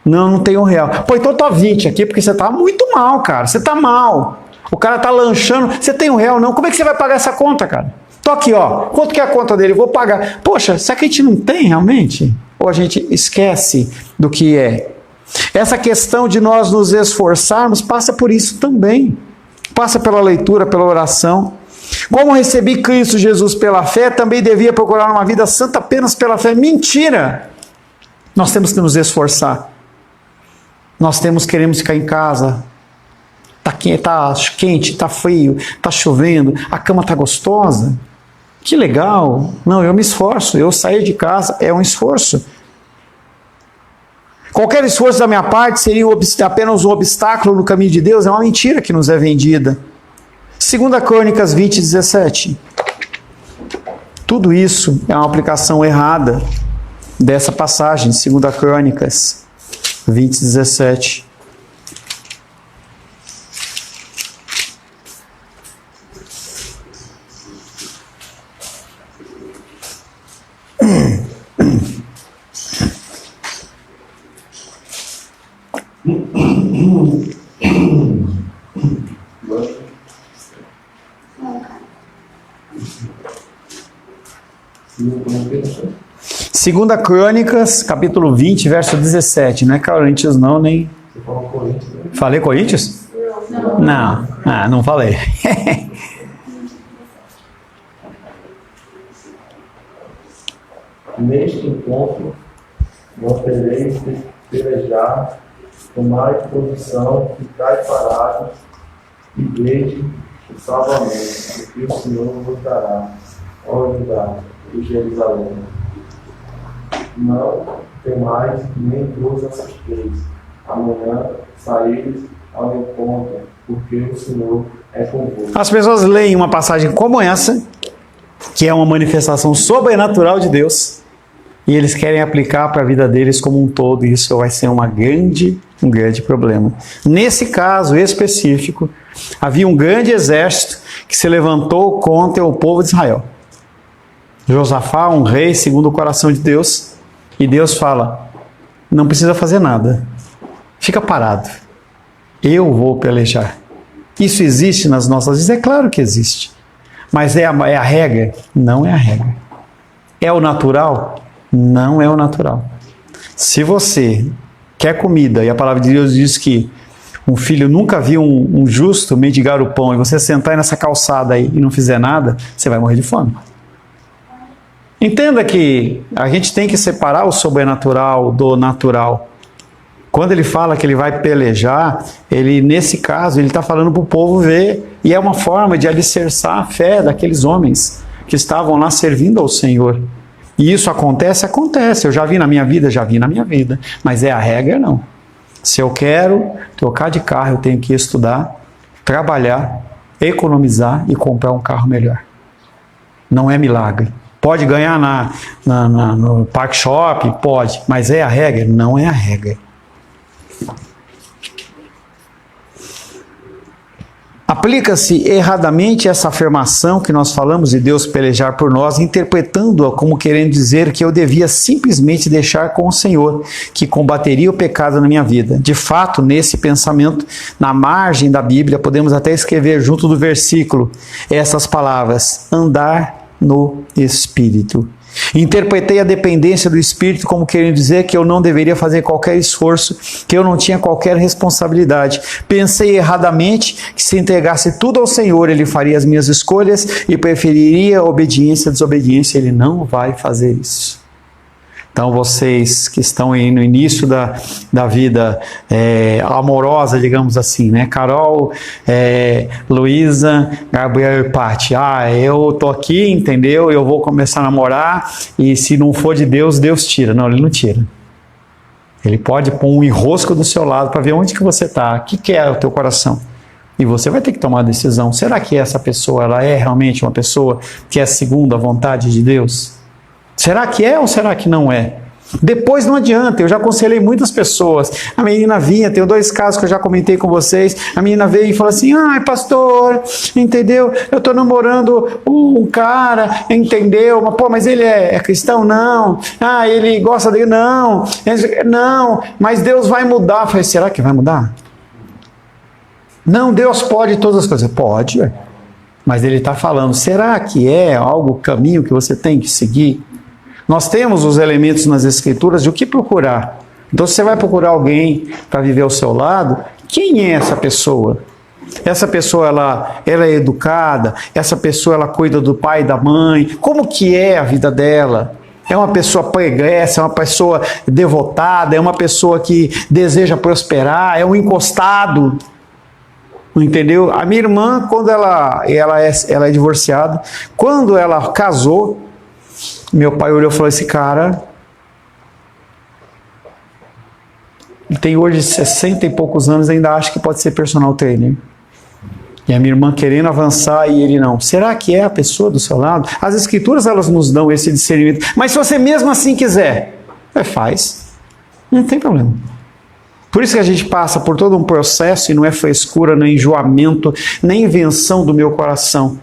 Speaker 1: Não tenho R$1. Pô, então eu tô 20 aqui, porque você tá muito mal, cara. Você tá mal. O cara tá lanchando, você tem R$1 não? Como é que você vai pagar essa conta, cara? Tô aqui, ó. Quanto que é a conta dele? Eu vou pagar. Poxa, será que a gente não tem realmente? Ou a gente esquece do que é? Essa questão de nós nos esforçarmos passa por isso também. Passa pela leitura, pela oração. Como recebi Cristo Jesus pela fé, também devia procurar uma vida santa apenas pela fé. Mentira! Nós temos que nos esforçar. Nós queremos ficar em casa. Tá quente, tá frio, tá chovendo, a cama tá gostosa. Que legal! Não, eu me esforço. Eu sair de casa é um esforço. Qualquer esforço da minha parte seria apenas um obstáculo no caminho de Deus. É uma mentira que nos é vendida. 2 Crônicas 20, 17. Tudo isso é uma aplicação errada dessa passagem, 2 Crônicas 20, 17. Segunda Crônicas, capítulo 20, verso 17. Não é Coríntios não, nem...
Speaker 4: Você falou Coríntios, né?
Speaker 1: Falei Coríntios? Não. Não falei.
Speaker 5: Neste encontro, não tereis de pelejar, tomai posição, ficai parados e veja o salvamento que o Senhor vos dará, ó Judá e Jerusalém. Não temais nem vos assusteis. Amanhã saíres ao encontro, porque o Senhor é convosco.
Speaker 1: As pessoas leem uma passagem como essa, que é uma manifestação sobrenatural de Deus, e eles querem aplicar para a vida deles como um todo, e isso vai ser um grande problema. Nesse caso específico, havia um grande exército que se levantou contra o povo de Israel. Josafá, um rei segundo o coração de Deus, e Deus fala, não precisa fazer nada, fica parado, eu vou pelejar. Isso existe nas nossas vidas? É claro que existe. Mas é a regra? Não é a regra. É o natural? Não é o natural. Se você quer comida, e a palavra de Deus diz que um filho nunca viu um justo mendigar o pão, e você sentar nessa calçada aí e não fizer nada, você vai morrer de fome. Entenda que a gente tem que separar o sobrenatural do natural. Quando ele fala que ele vai pelejar, ele, nesse caso, ele está falando para o povo ver, e é uma forma de alicerçar a fé daqueles homens que estavam lá servindo ao Senhor. E isso acontece? Acontece. Eu já vi na minha vida, mas é a regra? Não. Se eu quero trocar de carro, eu tenho que estudar, trabalhar, economizar e comprar um carro melhor. Não é milagre. Pode ganhar no Park Shop? Pode. Mas é a regra? Não é a regra. Aplica-se erradamente essa afirmação que nós falamos de Deus pelejar por nós, interpretando-a como querendo dizer que eu devia simplesmente deixar com o Senhor, que combateria o pecado na minha vida. De fato, nesse pensamento, na margem da Bíblia, podemos até escrever junto do versículo essas palavras, andar no Espírito. Interpretei a dependência do Espírito como querendo dizer que eu não deveria fazer qualquer esforço, que eu não tinha qualquer responsabilidade. Pensei erradamente que se entregasse tudo ao Senhor, Ele faria as minhas escolhas e preferiria a obediência à desobediência. Ele não vai fazer isso. Então vocês que estão aí no início da vida amorosa, digamos assim, né? Carol, Luísa, Gabriel e Paty. Eu tô aqui, entendeu? Eu vou começar a namorar e se não for de Deus, Deus tira. Não, Ele não tira. Ele pode pôr um enrosco do seu lado para ver onde que você está, o que é o teu coração. E você vai ter que tomar a decisão. Será que essa pessoa ela é realmente uma pessoa que é segundo a vontade de Deus? Será que é ou será que não é? Depois não adianta, eu já aconselhei muitas pessoas. A menina vinha, tenho 2 casos que eu já comentei com vocês. A menina veio e falou assim, pastor, entendeu? Eu estou namorando um cara, entendeu? Mas ele é cristão? Não. Ele gosta dele? Não. Não, mas Deus vai mudar. Eu falei, será que vai mudar? Não, Deus pode todas as coisas. Pode, Mas ele está falando, será que é algo, caminho que você tem que seguir? Nós temos os elementos nas Escrituras de o que procurar. Então, se você vai procurar alguém para viver ao seu lado, quem é essa pessoa? Essa pessoa, ela é educada? Essa pessoa, ela cuida do pai e da mãe? Como que é a vida dela? É uma pessoa pregressa, é uma pessoa devotada, é uma pessoa que deseja prosperar, é um encostado? Entendeu? A minha irmã, quando ela é divorciada, quando ela casou, meu pai olhou e falou, esse cara, ele tem hoje 60 e poucos anos, ainda acha que pode ser personal trainer. E a minha irmã querendo avançar e ele não. Será que é a pessoa do seu lado? As Escrituras, elas nos dão esse discernimento. Mas se você mesmo assim quiser, faz. Não tem problema. Por isso que a gente passa por todo um processo e não é frescura, nem enjoamento, nem invenção do meu coração.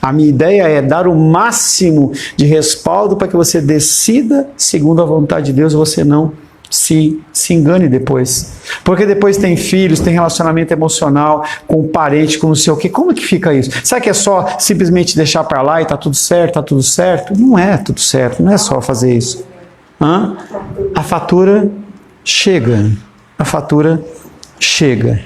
Speaker 1: A minha ideia é dar o máximo de respaldo para que você decida segundo a vontade de Deus e você não se engane depois. Porque depois tem filhos, tem relacionamento emocional com o parente, com não sei o quê. Como que fica isso? Será que é só simplesmente deixar para lá e tá tudo certo, tá tudo certo? Não é tudo certo, não é só fazer isso. A fatura chega. A fatura chega.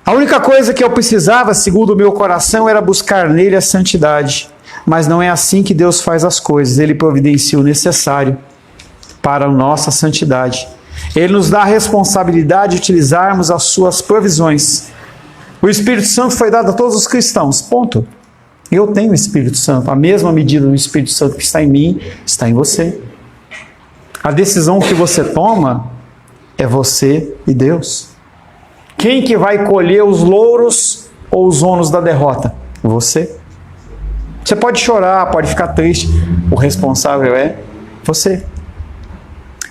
Speaker 1: A única coisa que eu precisava, segundo o meu coração, era buscar nele a santidade. Mas não é assim que Deus faz as coisas. Ele providencia o necessário para a nossa santidade. Ele nos dá a responsabilidade de utilizarmos as suas provisões. O Espírito Santo foi dado a todos os cristãos. Ponto. Eu tenho o Espírito Santo. A mesma medida do Espírito Santo que está em mim, está em você. A decisão que você toma é você e Deus. Quem que vai colher os louros ou os ônus da derrota? Você. Você pode chorar, pode ficar triste. O responsável é você.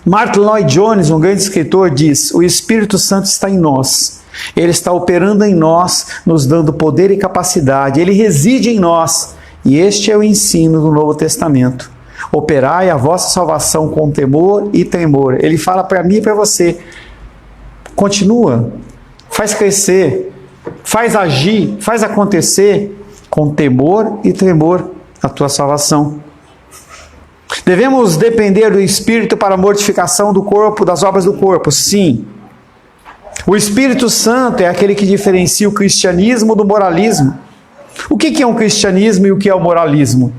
Speaker 1: Martin Lloyd Jones, um grande escritor, diz: o Espírito Santo está em nós. Ele está operando em nós, nos dando poder e capacidade. Ele reside em nós. E este é o ensino do Novo Testamento. Operai a vossa salvação com temor e tremor. Ele fala para mim e para você. Continua. Faz crescer. Faz agir. Faz acontecer com temor e tremor a tua salvação. Devemos depender do Espírito para a mortificação do corpo, das obras do corpo. Sim. O Espírito Santo é aquele que diferencia o cristianismo do moralismo. O que é um cristianismo e o que é o moralismo?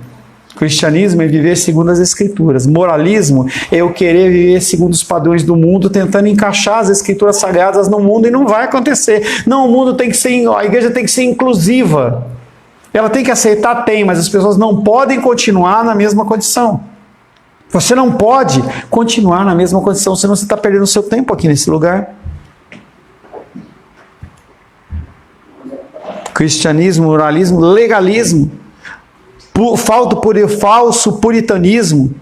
Speaker 1: Cristianismo é viver segundo as Escrituras. Moralismo é eu querer viver segundo os padrões do mundo, tentando encaixar as Escrituras sagradas no mundo, e não vai acontecer. Não, o mundo tem que ser, a igreja tem que ser inclusiva. Ela tem que aceitar, mas as pessoas não podem continuar na mesma condição. Você não pode continuar na mesma condição, senão você está perdendo seu tempo aqui nesse lugar. Cristianismo, moralismo, legalismo, falso puritanismo.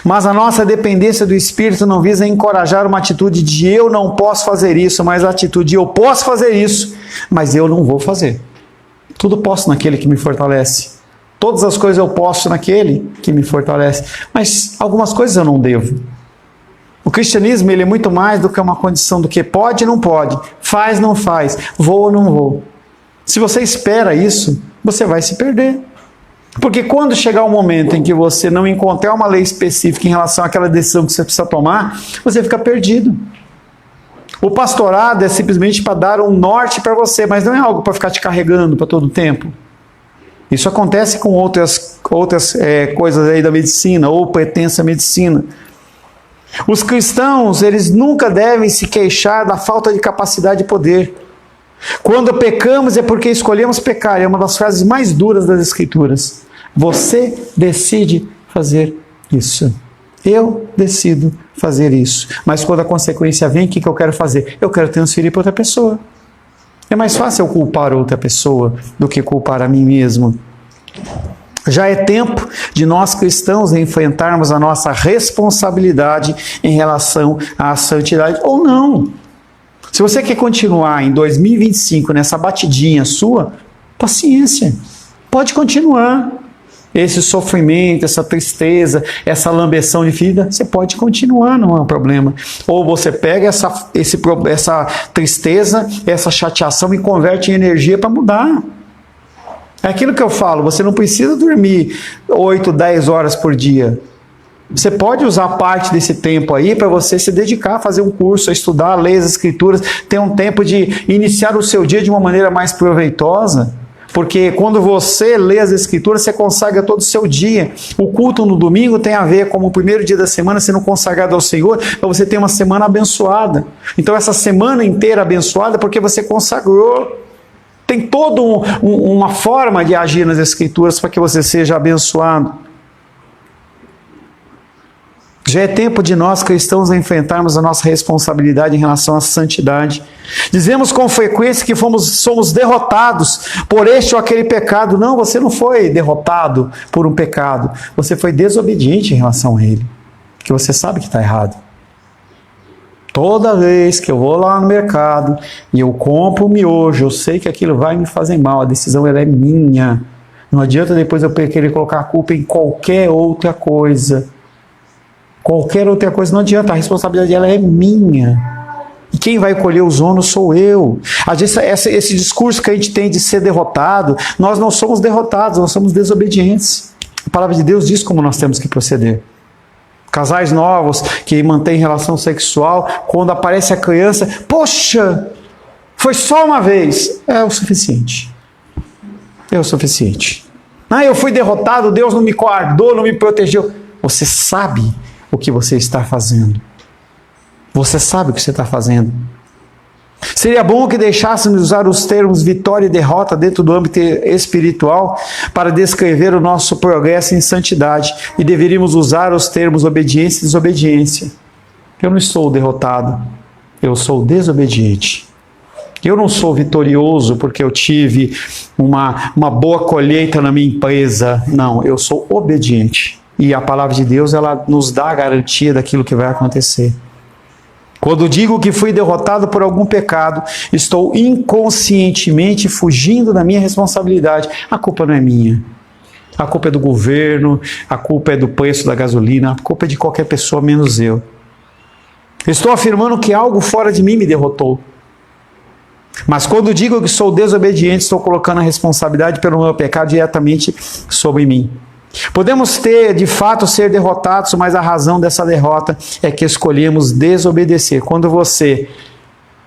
Speaker 1: Mas a nossa dependência do Espírito não visa encorajar uma atitude de eu não posso fazer isso, mas a atitude de eu posso fazer isso, mas eu não vou fazer. Tudo posso naquele que me fortalece. Todas as coisas eu posso naquele que me fortalece. Mas algumas coisas eu não devo. O cristianismo, ele é muito mais do que uma condição do que pode e não pode, faz não faz, vou ou não vou. Se você espera isso, você vai se perder. Porque quando chegar o momento em que você não encontrar uma lei específica em relação àquela decisão que você precisa tomar, você fica perdido. O pastorado é simplesmente para dar um norte para você, mas não é algo para ficar te carregando para todo o tempo. Isso acontece com outras coisas aí da medicina, ou pertence à medicina. Os cristãos, eles nunca devem se queixar da falta de capacidade e poder. Quando pecamos é porque escolhemos pecar. É uma das frases mais duras das Escrituras. Você decide fazer isso. Eu decido fazer isso. Mas quando a consequência vem, o que eu quero fazer? Eu quero transferir para outra pessoa. É mais fácil eu culpar outra pessoa do que culpar a mim mesmo. Já é tempo de nós cristãos enfrentarmos a nossa responsabilidade em relação à santidade ou não. Se você quer continuar em 2025 nessa batidinha sua, paciência, pode continuar. Esse sofrimento, essa tristeza, essa lambeção de vida, você pode continuar, não é um problema. Ou você pega essa tristeza, essa chateação e converte em energia para mudar. É aquilo que eu falo, você não precisa dormir 8, 10 horas por dia. Você pode usar parte desse tempo aí para você se dedicar a fazer um curso, a estudar, a ler as escrituras, ter um tempo de iniciar o seu dia de uma maneira mais proveitosa. Porque quando você lê as escrituras, você consagra todo o seu dia. O culto no domingo tem a ver como o primeiro dia da semana sendo consagrado ao Senhor, para você ter uma semana abençoada. Então essa semana inteira abençoada porque você consagrou. Tem toda uma forma de agir nas escrituras para que você seja abençoado. Já é tempo de nós cristãos enfrentarmos a nossa responsabilidade em relação à santidade. Dizemos com frequência que somos derrotados por este ou aquele pecado. Não, você não foi derrotado por um pecado. Você foi desobediente em relação a ele. Porque você sabe que está errado. Toda vez que eu vou lá no mercado e eu compro um miojo, eu sei que aquilo vai me fazer mal. A decisão ela é minha. Não adianta depois eu querer colocar a culpa em qualquer outra coisa. Qualquer outra coisa não adianta, a responsabilidade ela é minha. E quem vai colher os ônus sou eu. Às vezes esse discurso que a gente tem de ser derrotado, nós não somos derrotados, nós somos desobedientes. A palavra de Deus diz como nós temos que proceder. Casais novos que mantêm relação sexual, quando aparece a criança, poxa, foi só uma vez. É o suficiente. É o suficiente. Ah, eu fui derrotado, Deus não me guardou, não me protegeu. Você sabe o que você está fazendo. Você sabe o que você está fazendo. Seria bom que deixássemos usar os termos vitória e derrota dentro do âmbito espiritual para descrever o nosso progresso em santidade. E deveríamos usar os termos obediência e desobediência. Eu não estou derrotado. Eu sou desobediente. Eu não sou vitorioso porque eu tive uma boa colheita na minha empresa. Não, eu sou obediente. E a palavra de Deus, ela nos dá a garantia daquilo que vai acontecer. Quando digo que fui derrotado por algum pecado, estou inconscientemente fugindo da minha responsabilidade. A culpa não é minha. A culpa é do governo, a culpa é do preço da gasolina, a culpa é de qualquer pessoa menos eu. Estou afirmando que algo fora de mim me derrotou. Mas quando digo que sou desobediente, estou colocando a responsabilidade pelo meu pecado diretamente sobre mim. Podemos de fato ser derrotados, mas a razão dessa derrota é que escolhemos desobedecer. Quando você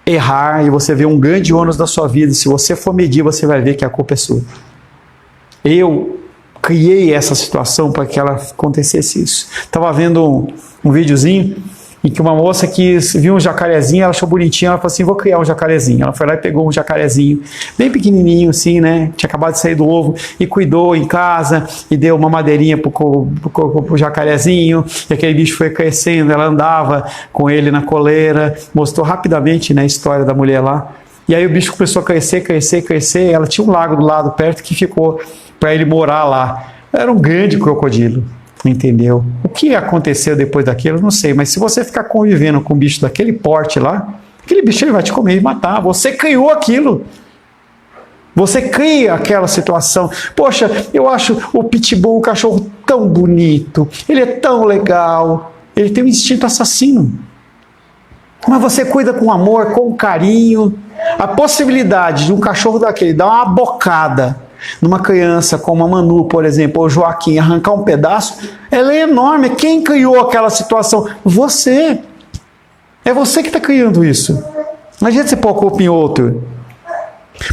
Speaker 1: errar e você vê um grande ônus da sua vida, se você for medir, você vai ver que a culpa é sua. Eu criei essa situação para que ela acontecesse isso. Estava vendo um videozinho em que uma moça viu um jacarezinho, ela achou bonitinho, ela falou assim, vou criar um jacarezinho. Ela foi lá e pegou um jacarezinho, bem pequenininho assim, né? Tinha acabado de sair do ovo, e cuidou em casa, e deu uma madeirinha pro jacarezinho, e aquele bicho foi crescendo, ela andava com ele na coleira, mostrou rapidamente, né, a história da mulher lá. E aí o bicho começou a crescer, ela tinha um lago do lado perto que ficou para ele morar lá. Era um grande crocodilo. Entendeu? O que aconteceu depois daquilo, eu não sei, mas se você ficar convivendo com um bicho daquele porte lá, aquele bicho ele vai te comer e matar. Você criou aquilo. Você cria aquela situação. Poxa, eu acho o pitbull um cachorro tão bonito, ele é tão legal, ele tem um instinto assassino. Mas você cuida com amor, com carinho. A possibilidade de um cachorro daquele dar uma bocada numa criança como a Manu, por exemplo, ou Joaquim, arrancar um pedaço, ela é enorme. Quem criou aquela situação? Você. É você que está criando isso. Não adianta você pôr a culpa em outro.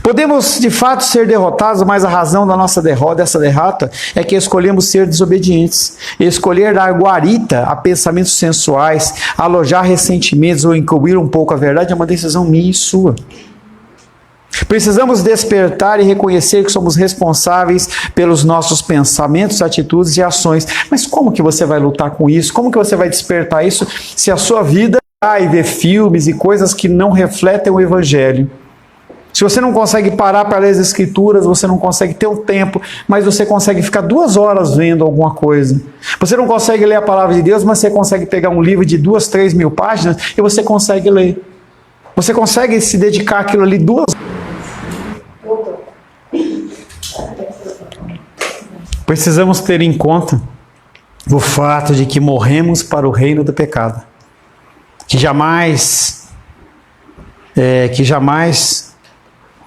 Speaker 1: Podemos, de fato, ser derrotados, mas a razão da nossa derrota, dessa derrota, é que escolhemos ser desobedientes. Escolher dar guarita a pensamentos sensuais, alojar ressentimentos ou encobrir um pouco a verdade é uma decisão minha e sua. Precisamos despertar e reconhecer que somos responsáveis pelos nossos pensamentos, atitudes e ações. Mas como que você vai lutar com isso? Como que você vai despertar isso se a sua vida vai ver filmes e coisas que não refletem o Evangelho? Se você não consegue parar para ler as Escrituras, você não consegue ter um tempo, mas você consegue ficar 2 horas vendo alguma coisa. Você não consegue ler a Palavra de Deus, mas você consegue pegar um livro de 2, 3 mil páginas e você consegue ler. Você consegue se dedicar àquilo ali 2 horas. Precisamos ter em conta o fato de que morremos para o reino do pecado. Que jamais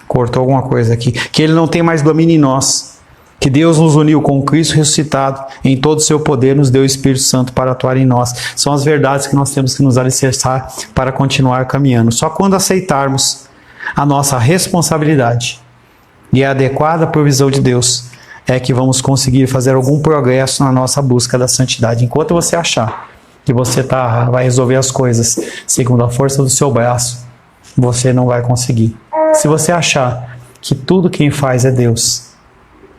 Speaker 1: Cortou alguma coisa aqui. Que Ele não tem mais domínio em nós. Que Deus nos uniu com Cristo ressuscitado, em todo o seu poder nos deu o Espírito Santo para atuar em nós. São as verdades que nós temos que nos alicerçar para continuar caminhando. Só quando aceitarmos a nossa responsabilidade e a adequada provisão de Deus é que vamos conseguir fazer algum progresso na nossa busca da santidade. Enquanto você achar que você vai resolver as coisas segundo a força do seu braço, você não vai conseguir. Se você achar que tudo quem faz é Deus,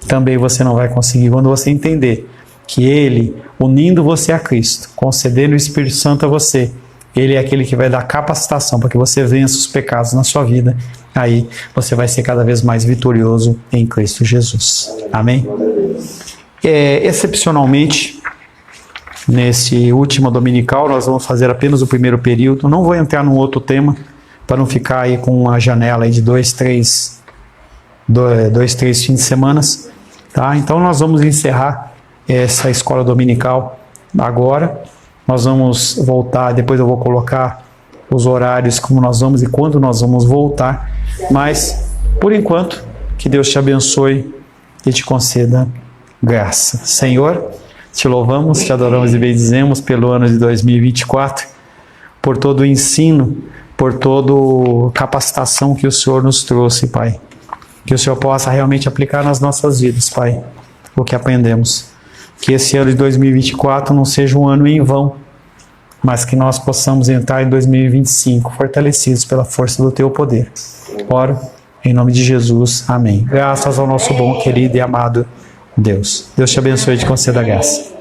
Speaker 1: também você não vai conseguir. Quando você entender que Ele, unindo você a Cristo, concedendo o Espírito Santo a você, Ele é aquele que vai dar capacitação para que você vença os pecados na sua vida, aí você vai ser cada vez mais vitorioso em Cristo Jesus. Amém? Excepcionalmente, nesse último dominical, nós vamos fazer apenas o primeiro período. Não vou entrar num outro tema, para não ficar aí com uma janela aí de 2, 3 fins de semana. Tá? Então nós vamos encerrar essa escola dominical agora. Nós vamos voltar, depois eu vou colocar os horários, como nós vamos e quando nós vamos voltar. Mas, por enquanto, que Deus te abençoe e te conceda graça. Senhor, te louvamos, te adoramos e bendizemos pelo ano de 2024, por todo o ensino, por toda a capacitação que o Senhor nos trouxe, Pai. Que o Senhor possa realmente aplicar nas nossas vidas, Pai, o que aprendemos. Que esse ano de 2024 não seja um ano em vão, mas que nós possamos entrar em 2025 fortalecidos pela força do Teu poder. Oro em nome de Jesus. Amém. Graças ao nosso bom, querido e amado Deus. Deus te abençoe e te conceda graça.